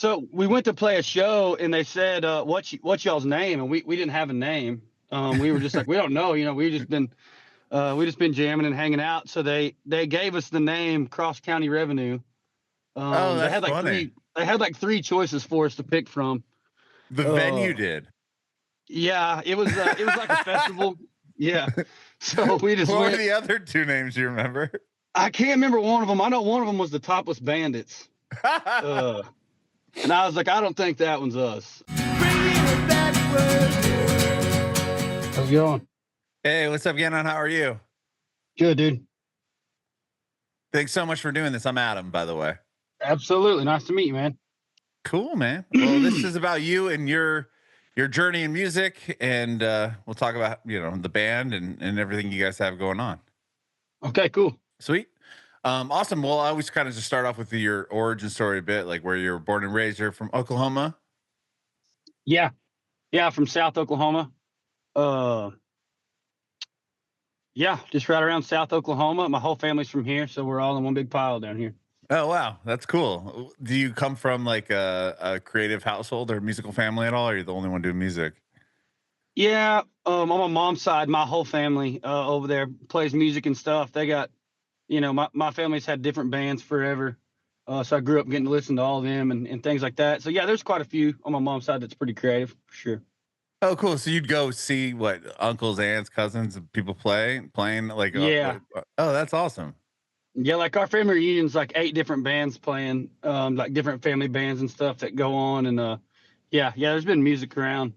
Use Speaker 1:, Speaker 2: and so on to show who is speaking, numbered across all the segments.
Speaker 1: So we went to play a show, and they said, "What's y'all's name?" And we didn't have a name. We were just like, we don't know. We just been jamming and hanging out. So they gave us the name Cross County Revenue.
Speaker 2: Oh,
Speaker 1: They
Speaker 2: that's
Speaker 1: had like
Speaker 2: funny.
Speaker 1: three choices for us to pick from.
Speaker 2: The venue did.
Speaker 1: Yeah, it was like a festival. Yeah. So we just
Speaker 2: What were
Speaker 1: went.
Speaker 2: the other two names you remember?
Speaker 1: I can't remember one of them. I know one of them was the Topless Bandits. And I was like, I don't think that one's us. How's it going?
Speaker 2: Hey, what's up, Gannon? How are you?
Speaker 1: Good, dude.
Speaker 2: Thanks so much for doing this. I'm Adam, by the way.
Speaker 1: Absolutely. Nice to meet you, man.
Speaker 2: Cool, man. Well, this is about you and your journey in music, and we'll talk about the band and everything you guys have going on.
Speaker 1: Okay, cool.
Speaker 2: Sweet. Awesome. Well, I always kind of just start off with your origin story a bit, like where you were born and raised. You're from Oklahoma.
Speaker 1: Yeah. Yeah, from South Oklahoma. Yeah, just right around South Oklahoma. My whole family's from here, so we're all in one big pile down here.
Speaker 2: Oh, wow. That's cool. Do you come from like a creative household or musical family at all? Or are you the only one doing music?
Speaker 1: Yeah, on my mom's side, my whole family over there plays music and stuff. They got, my family's had different bands forever. So I grew up getting to listen to all of them and things like that. So yeah, there's quite a few on my mom's side that's pretty creative, for sure.
Speaker 2: Oh, cool. So you'd go see what uncles, aunts, cousins, and people playing like,
Speaker 1: Yeah.
Speaker 2: Oh, that's awesome.
Speaker 1: Yeah, like our family reunion's like 8 different bands playing, like different family bands and stuff that go on. And yeah, there's been music around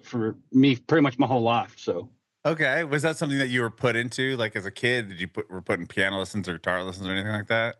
Speaker 1: for me pretty much my whole life. So
Speaker 2: Okay. Was that something that you were put into like as a kid? Did you were put in piano lessons or guitar lessons or anything like that?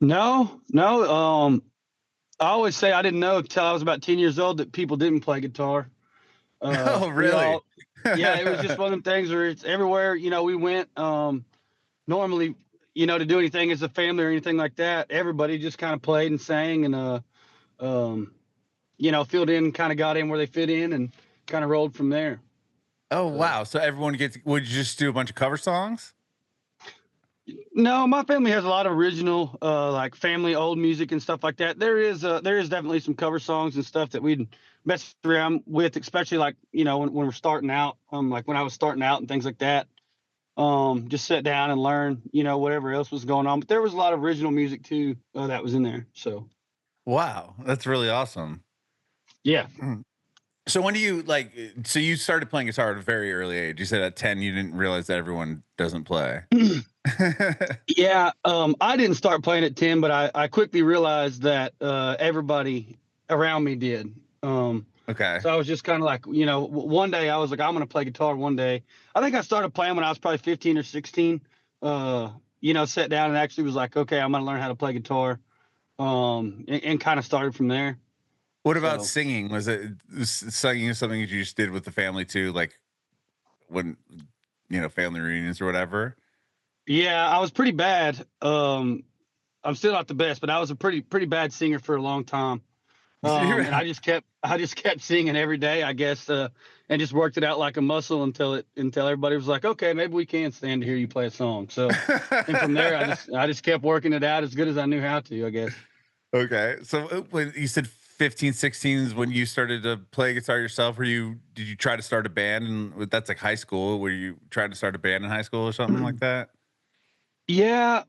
Speaker 1: no. I always say I didn't know until I was about 10 years old that people didn't play guitar.
Speaker 2: Oh,
Speaker 1: We
Speaker 2: really?
Speaker 1: all, yeah, it was just one of them things where it's everywhere, we went, normally, to do anything as a family or anything like that, everybody just kind of played and sang and, filled in, kind of got in where they fit in and kind of rolled from there.
Speaker 2: Oh, wow. So everyone would you just do a bunch of cover songs?
Speaker 1: No, my family has a lot of original, like family old music and stuff like that. There is definitely some cover songs and stuff that we'd mess around with, especially like, when we're starting out, like when I was starting out and things like that. Just sit down and learn, whatever else was going on. But there was a lot of original music too, that was in there. So,
Speaker 2: Wow. That's really awesome.
Speaker 1: yeah.
Speaker 2: So when do you so you started playing guitar at a very early age. You said at 10 you didn't realize that everyone doesn't play.
Speaker 1: Yeah. I didn't start playing at 10, but I quickly realized that everybody around me did.
Speaker 2: Okay.
Speaker 1: So I was just kind of like, one day I was like, I'm going to play guitar one day. I think I started playing when I was probably 15 or 16. Sat down and actually was like, okay, I'm going to learn how to play guitar. And kind of started from there.
Speaker 2: What about singing? Was singing something that you just did with the family too? Like when, family reunions or whatever?
Speaker 1: Yeah, I was pretty bad. I'm still not the best, but I was a pretty bad singer for a long time. And I just kept singing every day, I guess, and just worked it out like a muscle until everybody was like, okay, maybe we can stand to hear you play a song. So, and from there, I just kept working it out as good as I knew how to, I guess.
Speaker 2: Okay. So when you said 15, 16 is when you started to play guitar yourself, did you try to start a band? And that's like high school. Were you trying to start a band in high school or something like that?
Speaker 1: Yeah.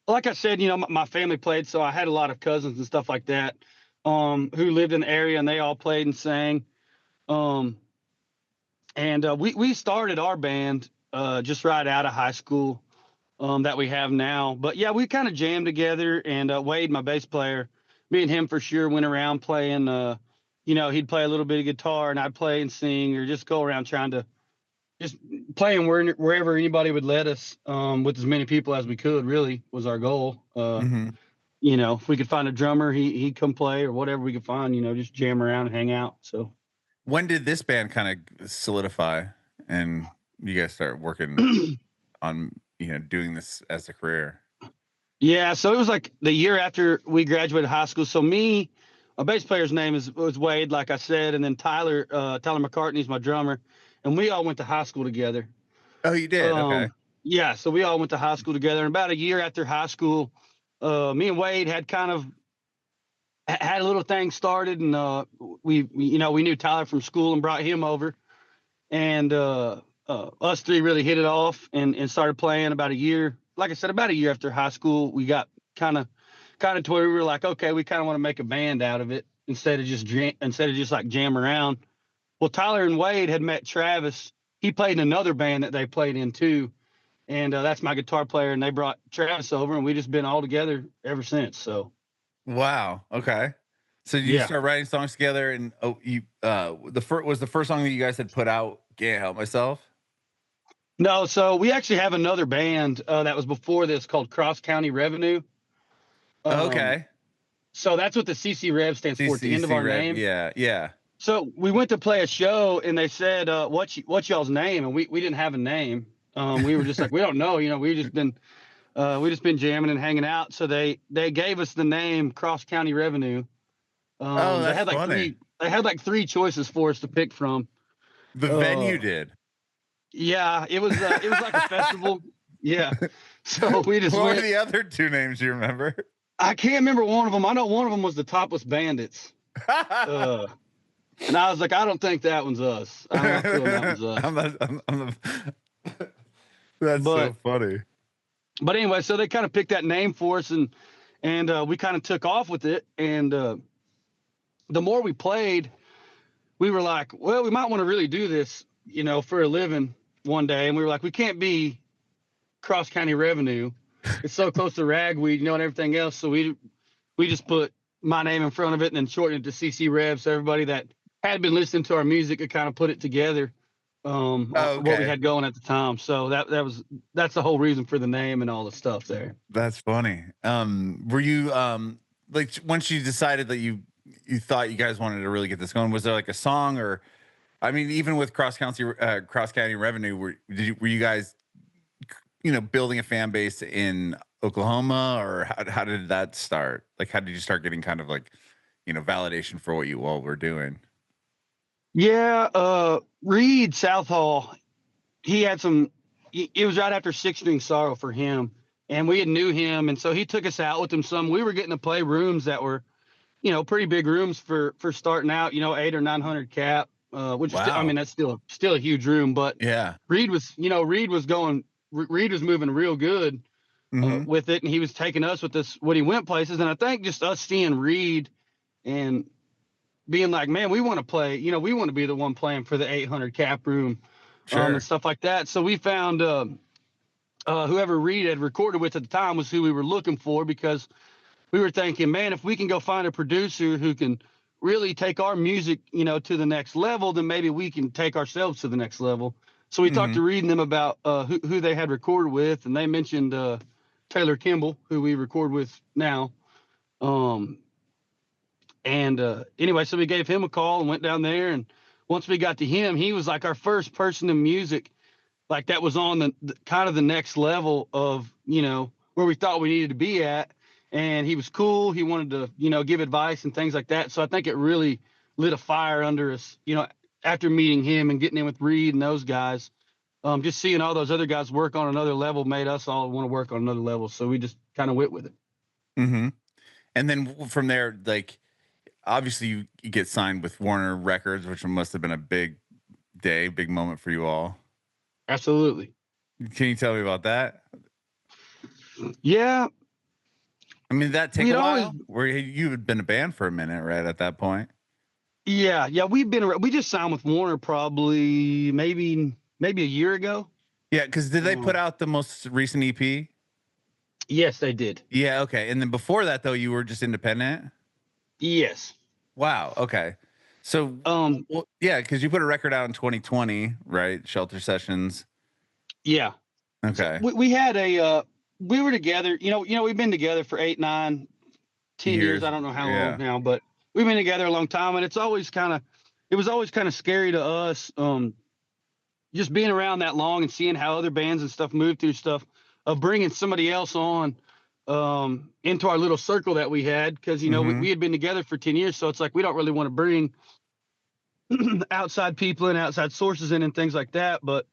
Speaker 1: Like I said, my family played, so I had a lot of cousins and stuff like that, who lived in the area, and they all played and sang. And we started our band just right out of high school, that we have now. But yeah, we kind of jammed together, and Wade, my bass player, me and him for sure went around playing. He'd play a little bit of guitar, and I'd play and sing, or just go around trying to just playing wherever anybody would let us, with as many people as we could. Really was our goal. If we could find a drummer, he'd come play, or whatever we could find. Just jam around and hang out. So.
Speaker 2: When did this band kind of solidify and you guys start working on, doing this as a career?
Speaker 1: Yeah, so it was like the year after we graduated high school. So my bass player's name was Wade, like I said, and then Tyler McCartney's my drummer, and we all went to high school together.
Speaker 2: Oh, you did? Okay.
Speaker 1: Yeah, so we all went to high school together, and about a year after high school, me and Wade had kind of had a little thing started, and we we knew Tyler from school and brought him over, and us three really hit it off and started playing about a year. Like I said, about a year after high school, we got kind of to where we were like, okay, we kind of want to make a band out of it instead of just like jam around. Well, Tyler and Wade had met Travis. He played in another band that they played in too, and that's my guitar player. And they brought Travis over, and we just been all together ever since. So
Speaker 2: Wow. Okay. So you
Speaker 1: yeah.
Speaker 2: start writing songs together, and you the first song that you guys had put out. Can't help myself.
Speaker 1: No, so we actually have another band that was before this called Cross County Revenue. Um,
Speaker 2: Okay.
Speaker 1: so that's what the CCREV stands for, at the end of our
Speaker 2: CCREV.
Speaker 1: name.
Speaker 2: Yeah. Yeah.
Speaker 1: So we went to play a show, and they said, "What's y'all's name?" And we didn't have a name. We were just like, we don't know. We just been jamming and hanging out. So they gave us the name Cross County Revenue.
Speaker 2: Oh,
Speaker 1: They
Speaker 2: that's
Speaker 1: had like
Speaker 2: funny.
Speaker 1: three choices for us to pick from.
Speaker 2: The
Speaker 1: Uh,
Speaker 2: venue did.
Speaker 1: yeah, it was like a festival. Yeah. So we just
Speaker 2: What were
Speaker 1: went.
Speaker 2: the other two names you remember?
Speaker 1: I can't remember one of them. I know one of them was the Topless Bandits. Uh, and I was like, I don't think that one's us. I'm not feeling that one's us.
Speaker 2: That's so
Speaker 1: But
Speaker 2: funny.
Speaker 1: anyway, so they kind of picked that name for us, and we kind of took off with it. And the more we played, we were like, well, we might want to really do this, for a living one day. And we were like, we can't be Cross County Revenue. It's so close to ragweed, and everything else. So we just put my name in front of it and then shortened it to CCREV. So everybody that had been listening to our music could kind of put it together,
Speaker 2: Oh,
Speaker 1: what we
Speaker 2: okay.
Speaker 1: had going at the time. So that's the whole reason for the name and all the stuff there.
Speaker 2: That's funny. Were you like once you decided that you thought you guys wanted to really get this going, was there like a song or I mean, even with cross county revenue, were you guys building a fan base in Oklahoma, or how did that start? Like, how did you start getting kind of like, validation for what you all were doing?
Speaker 1: Yeah, Reed Southall, he had some. It was right after Six String Sorrow for him, and we had knew him, and so he took us out with him some. We were getting to play rooms that were, pretty big rooms for starting out. 800 or 900 cap, which is I mean
Speaker 2: Wow.
Speaker 1: that's still a huge room. But
Speaker 2: Yeah.
Speaker 1: Reed was, Reed was moving real good
Speaker 2: Hmm.
Speaker 1: with it, and he was taking us with this when he went places. And I think just us seeing Reed and being like, man, we want to play. We want to be the one playing for the 800 cap room, and
Speaker 2: Sure.
Speaker 1: stuff like that. So we found whoever Reed had recorded with at the time was who we were looking for, because we were thinking, man, if we can go find a producer who can really take our music, to the next level, then maybe we can take ourselves to the next level. So we talked
Speaker 2: Hmm.
Speaker 1: to Reed and them about who they had recorded with, and they mentioned Taylor Kimball, who we record with now. Um, and anyway, so we gave him a call and went down there. And once we got to him, he was like our first person in music, like that was on the kind of the next level of, where we thought we needed to be at. And he was cool. He wanted to, give advice and things like that. So I think it really lit a fire under us, after meeting him and getting in with Reed and those guys. Just seeing all those other guys work on another level made us all want to work on another level. So we just kind of went with it.
Speaker 2: Hmm. And then from there, like, obviously you get signed with Warner Records, which must have been a big day, big moment for you all.
Speaker 1: Absolutely.
Speaker 2: Can you tell me about that?
Speaker 1: Yeah.
Speaker 2: I mean, did that take a
Speaker 1: We'd always,
Speaker 2: while? Where you had been a band for a minute, right? At that point.
Speaker 1: yeah. We just signed with Warner probably maybe a year ago.
Speaker 2: Yeah, because did they put
Speaker 1: Um,
Speaker 2: out the most recent EP?
Speaker 1: yes, they did.
Speaker 2: Yeah, okay. And then before that, though, you were just independent.
Speaker 1: Yes.
Speaker 2: Wow. Okay. So,
Speaker 1: Um,
Speaker 2: well, yeah, because you put a record out in 2020, right? Shelter Sessions.
Speaker 1: yeah. So
Speaker 2: Okay.
Speaker 1: we had we were together, we've been together for 8, 9, 10 years. I
Speaker 2: Years.
Speaker 1: don't know how long
Speaker 2: Yeah.
Speaker 1: now, but we've been together a long time. And it was always kind of scary to us. Just being around that long and seeing how other bands and stuff move through stuff, of bringing somebody else on, into our little circle that we had. Cause
Speaker 2: Mm-hmm.
Speaker 1: we had been together for 10 years. So it's like, we don't really want to bring outside people and outside sources in and things like that. But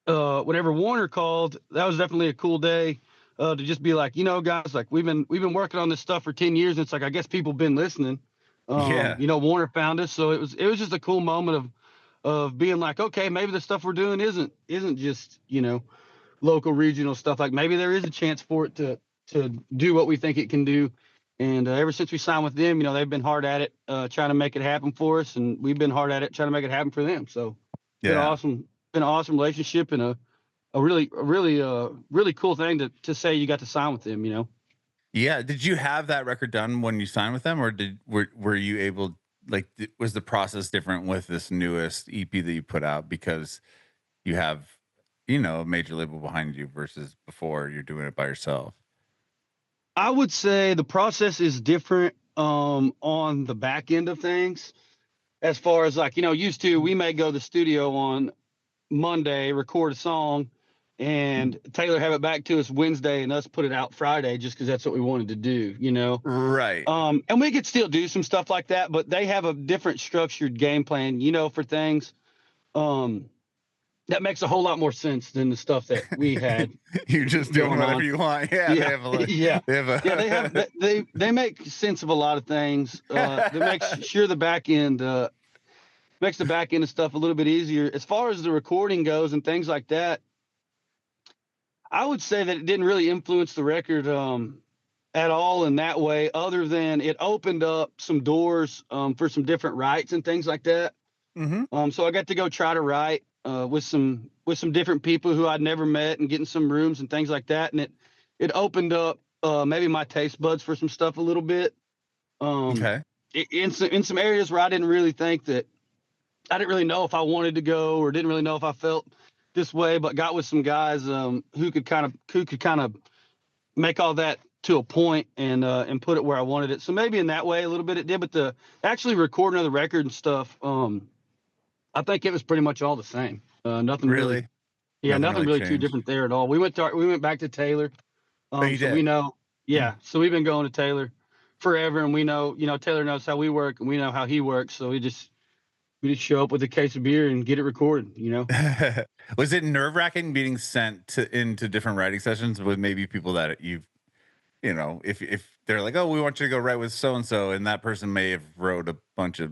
Speaker 1: whenever Warner called, that was definitely a cool day. to just be like, guys, like we've been working on this stuff for 10 years. And it's like, I guess people been listening.
Speaker 2: Yeah.
Speaker 1: Warner found us. So it was just a cool moment of being like, okay, maybe the stuff we're doing isn't just, local regional stuff. Like maybe there is a chance for it to do what we think it can do. And ever since we signed with them, they've been hard at it, trying to make it happen for us, and we've been hard at it trying to make it happen for them. So been
Speaker 2: Yeah.
Speaker 1: awesome, been an awesome relationship, and a really cool thing to say you got to sign with them.
Speaker 2: Yeah. Did you have that record done when you signed with them, or were you able, like, was the process different with this newest EP that you put out because you have, a major label behind you versus before you're doing it by yourself?
Speaker 1: I would say the process is different on the back end of things, as far as like, used to, we may go to the studio on Monday, record a song, and Taylor have it back to us Wednesday and us put it out Friday just because that's what we wanted to do.
Speaker 2: Right.
Speaker 1: And we could still do some stuff like that, but they have a different structured game plan, for things. That makes a whole lot more sense than the stuff that we had.
Speaker 2: You're just doing
Speaker 1: going
Speaker 2: whatever
Speaker 1: on.
Speaker 2: you want. Yeah.
Speaker 1: Yeah,
Speaker 2: They have a,
Speaker 1: yeah,
Speaker 2: they have a,
Speaker 1: yeah. They make sense of a lot of things. That makes sure the back end makes the back end of stuff a little bit easier. As far as the recording goes and things like that, I would say that it didn't really influence the record at all in that way, other than it opened up some doors for some different writes and things like that.
Speaker 2: mm-hmm.
Speaker 1: So I got to go try to write with some different people who I'd never met and getting some rooms and things like that, and it opened up maybe my taste buds for some stuff a little bit.
Speaker 2: Okay.
Speaker 1: In some areas where I didn't really think that I didn't really know if I wanted to go or didn't really know if I felt this way, but got with some guys who could kind of make all that to a point and put it where I wanted it. So maybe in that way a little bit it did, but the actually recording of the record and stuff, I think it was pretty much all the same. Nothing really. Yeah,
Speaker 2: Nothing
Speaker 1: nothing
Speaker 2: really
Speaker 1: really too
Speaker 2: changed.
Speaker 1: different there at all. We went back to Taylor.
Speaker 2: Oh, you
Speaker 1: So
Speaker 2: did?
Speaker 1: we know, yeah. So we've been going to Taylor forever, and we know, Taylor knows how we work, and we know how he works. So we just show up with a case of beer and get it recorded.
Speaker 2: Was it nerve-wracking being sent into different writing sessions with maybe people that if they're like, oh, we want you to go write with so and so, and that person may have wrote a bunch of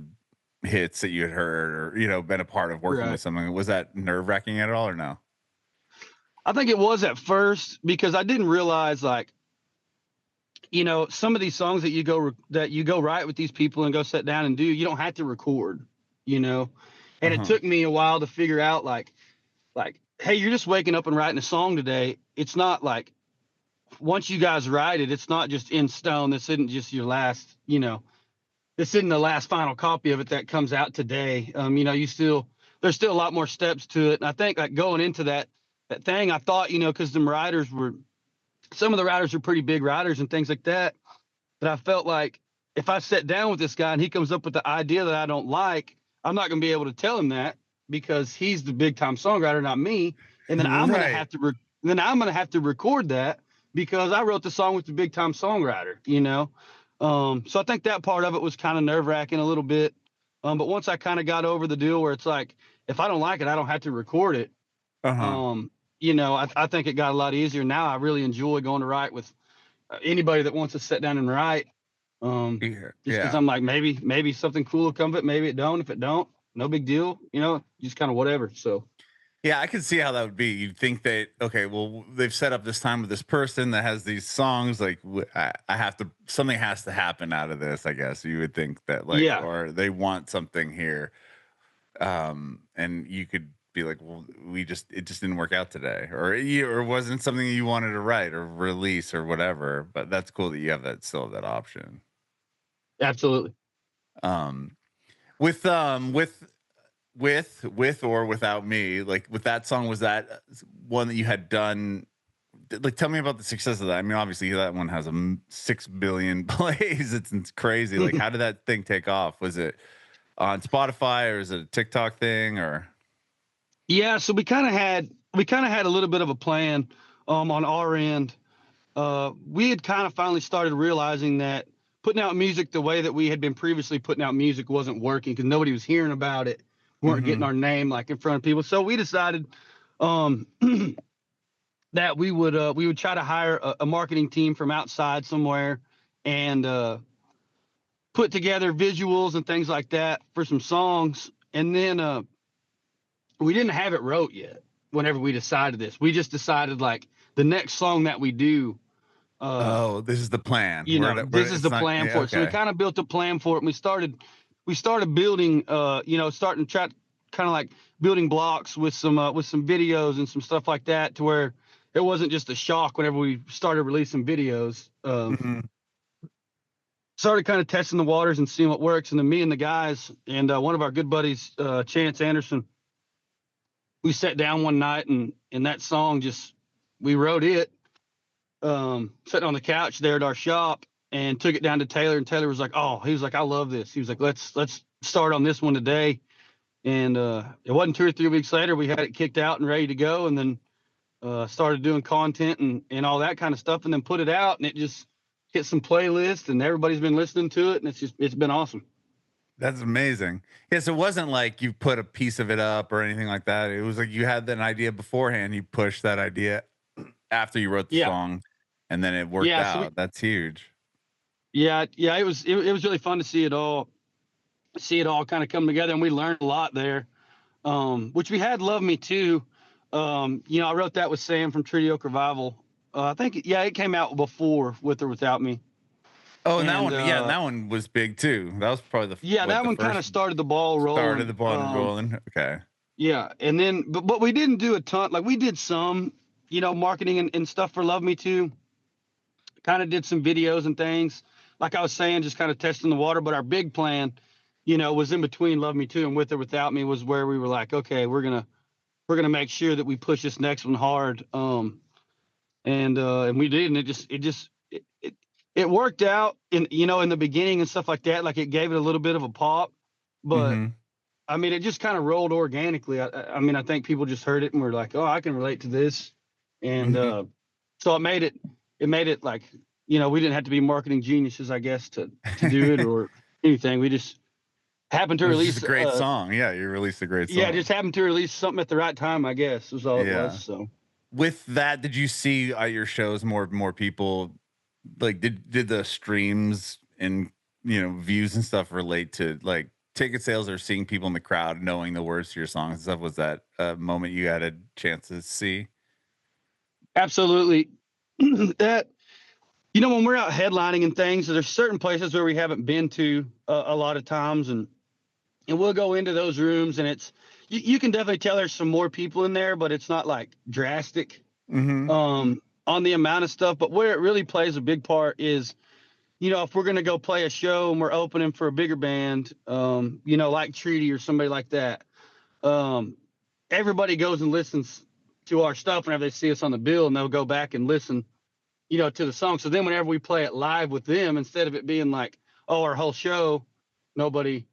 Speaker 2: hits that you had heard or been a part of working
Speaker 1: Right.
Speaker 2: with something? Was that nerve-wracking at all or no?
Speaker 1: I think it was at first because I didn't realize, like, some of these songs that you go write with these people and go sit down and do, you don't have to record, and it took me a while to figure out like, hey, you're just waking up and writing a song today. It's not like once you guys write it, it's not just in stone. This isn't just your last, this isn't the last final copy of it that comes out today. There's still a lot more steps to it. And I think like going into that thing, I thought, because some of the writers are pretty big writers and things like that, that I felt like if I sat down with this guy and he comes up with the idea that I don't like, I'm not going to be able to tell him that because he's the big time songwriter, not me. And then I'm going to have to record that because I wrote the song with the big time songwriter, So I think that part of it was kind of nerve wracking a little bit. But once I kind of got over the deal where it's like, if I don't like it, I don't have to record it. I think it got a lot easier. Now I really enjoy going to write with anybody that wants to sit down and write. Just because I'm like, maybe something cool will come of it. Maybe it don't. If it don't, no big deal. Just kind of whatever. So.
Speaker 2: Yeah, I can see how that would be. You'd think that, okay, well, they've set up this time with this person that has these songs. Like, something has to happen out of this, I guess. You would think that, like, or they want something here. And you could be like, well, it just didn't work out today. Or wasn't something you wanted to write or release or whatever. But that's cool that you have still have that option.
Speaker 1: Absolutely.
Speaker 2: With or without me, like with that song, was that one that you had done? Like, tell me about the success of that. I mean, obviously that one has 6 billion plays. It's crazy. Like, how did that thing take off? Was it on Spotify or is it a TikTok thing or?
Speaker 1: Yeah, so we kind of had a little bit of a plan on our end. We had kind of finally started realizing that putting out music the way that we had been previously putting out music wasn't working because nobody was hearing about it. We weren't getting our name like in front of people. So we decided that we would try to hire a marketing team from outside somewhere and put together visuals and things like that for some songs. And then we didn't have it wrote yet whenever we decided this. We just decided like the next song that we do,
Speaker 2: Oh, this is the plan.
Speaker 1: this is
Speaker 2: It's
Speaker 1: the
Speaker 2: not,
Speaker 1: plan
Speaker 2: yeah,
Speaker 1: for it. So we
Speaker 2: okay.
Speaker 1: kind of built a plan for it, and we started building, starting to try kind of like building blocks with some videos and some stuff like that, to where it wasn't just a shock whenever we started releasing videos.
Speaker 2: Hmm.
Speaker 1: Started kind of testing the waters and seeing what works. And then me and the guys and one of our good buddies, Chance Anderson, we sat down one night, and that song just, we wrote it, sitting on the couch there at our shop, and took it down to Taylor, and Taylor was like, oh, he was like, I love this. He was like, let's start on this one today. And it wasn't 2 or 3 weeks later, we had it kicked out and ready to go. And then started doing content and all that kind of stuff, and then put it out, and it just hit some playlists, and everybody's been listening to it, and it's been awesome.
Speaker 2: That's amazing. Yes, it wasn't like you put a piece of it up or anything like that. It was like you had an idea beforehand. You pushed that idea after you wrote the
Speaker 1: Yeah.
Speaker 2: song, and then it worked
Speaker 1: Yeah. So
Speaker 2: out. That's huge.
Speaker 1: yeah, it was really fun to see it all kind of come together, and we learned a lot there. Which we had Love Me Too. I wrote that with Sam from Trio Revival. I think, it came out before With or Without Me.
Speaker 2: Oh, and that
Speaker 1: And
Speaker 2: one, yeah, that one was big too. That was probably
Speaker 1: that
Speaker 2: the
Speaker 1: one kind
Speaker 2: first
Speaker 1: of started the ball
Speaker 2: started
Speaker 1: rolling.
Speaker 2: the ball rolling. Okay.
Speaker 1: Yeah. And then, but we didn't do a ton. Like, we did some, marketing and stuff for Love Me Too. Kind of did some videos and things. Like I was saying, just kind of testing the water. But our big plan, was in between Love Me Too and With or Without Me, was where we were like, okay, we're gonna make sure that we push this next one hard. And we did, and it worked out in the beginning and stuff like that. Like, it gave it a little bit of a pop, but
Speaker 2: Hmm.
Speaker 1: I mean, it just kind of rolled organically. I mean, I think people just heard it and were like, oh, I can relate to this. And
Speaker 2: Hmm.
Speaker 1: so it made it like, we didn't have to be marketing geniuses, I guess, to do it or anything. We just happened to
Speaker 2: It was just a
Speaker 1: release,
Speaker 2: great song. Yeah, you released a great
Speaker 1: just
Speaker 2: song.
Speaker 1: happened to release something at the right time, I guess, was all it was.
Speaker 2: Yeah.
Speaker 1: So.
Speaker 2: With that, did you see at your shows more people, like did the streams and views and stuff relate to like ticket sales, or seeing people in the crowd knowing the words to your songs and stuff? Was that a moment you had a chance to see?
Speaker 1: Absolutely. That, when we're out headlining and things, there's certain places where we haven't been to a lot of times, and we'll go into those rooms, and you can definitely tell there's some more people in there, but it's not like drastic
Speaker 2: Hmm.
Speaker 1: on the amount of stuff. But where it really plays a big part is, if we're going to go play a show and we're opening for a bigger band, like Treaty or somebody like that, um, everybody goes and listens to our stuff whenever they see us on the bill, and they'll go back and listen, to the song. So then whenever we play it live with them, instead of it being like, oh, our whole show, nobody,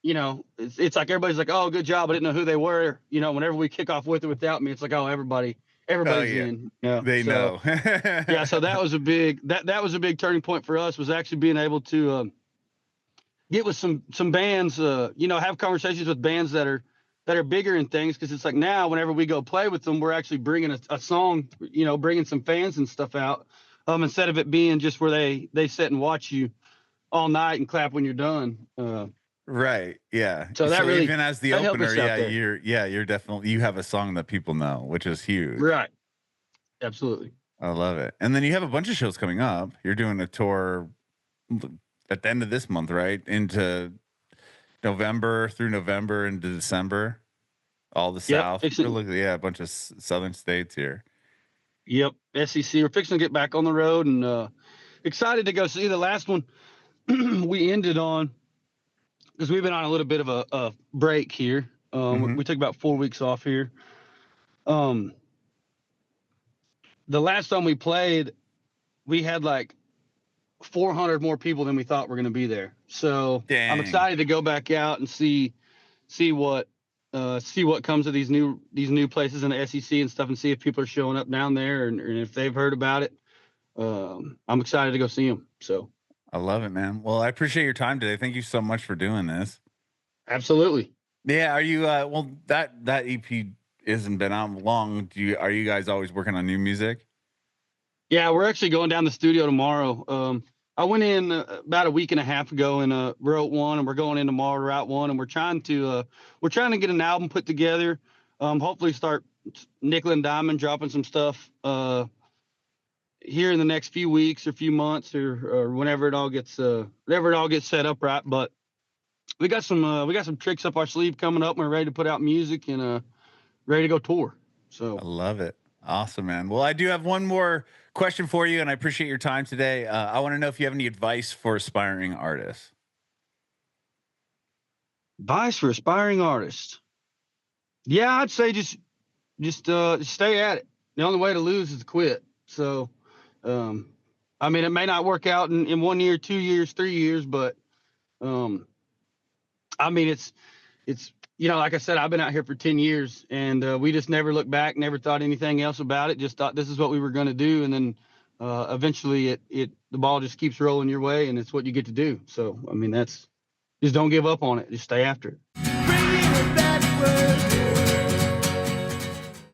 Speaker 1: it's like everybody's like, oh, good job, I didn't know who they were. Whenever we kick off With or Without Me, it's like, oh,
Speaker 2: Oh
Speaker 1: everybody's
Speaker 2: yeah,
Speaker 1: in.
Speaker 2: they
Speaker 1: So
Speaker 2: know.
Speaker 1: yeah, so that was a big that was a big turning point for us, was actually being able to get with some bands, have conversations with bands that are bigger and things, because it's like now whenever we go play with them, we're actually bringing a song, bringing some fans and stuff out, instead of it being just where they sit and watch you all night and clap when you're done.
Speaker 2: Right. Yeah.
Speaker 1: So
Speaker 2: So even as the
Speaker 1: that helped
Speaker 2: opener,
Speaker 1: us out
Speaker 2: yeah,
Speaker 1: there.
Speaker 2: you're definitely, you have a song that people know, which is huge.
Speaker 1: Right. Absolutely.
Speaker 2: I love it. And then you have a bunch of shows coming up. You're doing a tour at the end of this month, right? Into November, through November into December, all the
Speaker 1: Yep.
Speaker 2: South. We're looking, yeah, a bunch of southern states here.
Speaker 1: Yep. SEC. We're fixing to get back on the road, and excited to go see the last one. We ended on, because we've been on a little bit of a break here.
Speaker 2: Hmm.
Speaker 1: We took about 4 weeks off here. Um, the last time we played, we had like 400 more people than we thought were going to be there. So I'm
Speaker 2: Dang.
Speaker 1: excited to go back out and see what comes of these new places in the SEC and stuff, and see if people are showing up down there, and if they've heard about it. I'm excited to go see them. So
Speaker 2: I love it, man. Well, I appreciate your time today. Thank you so much for doing this.
Speaker 1: absolutely.
Speaker 2: Yeah. Are you, well, that EP isn't been out long, are you guys always working on new music?
Speaker 1: Yeah, we're actually going down the studio tomorrow. I went in about a week and a half ago and wrote one, and we're going in tomorrow to write one, and we're trying to get an album put together. Hopefully start nickel and diamond dropping some stuff here in the next few weeks or few months or whenever it all gets set up right. But we got some tricks up our sleeve coming up. We're ready to put out music and ready to go tour. So
Speaker 2: I love it. Awesome, man. Well, I do have one more question for you, and I appreciate your time today. I want to know if you have any advice for aspiring artists.
Speaker 1: advice for aspiring artists. Yeah, I'd say just stay at it. The only way to lose is to quit. So, I mean, it may not work out in 1 year, 2 years, 3 years, but I mean, it's like I said, I've been out here for 10 years, and we just never looked back, never thought anything else about it. Just thought this is what we were going to do, and then eventually the ball just keeps rolling your way, and it's what you get to do. So, I mean, just don't give up on it. Just stay after it.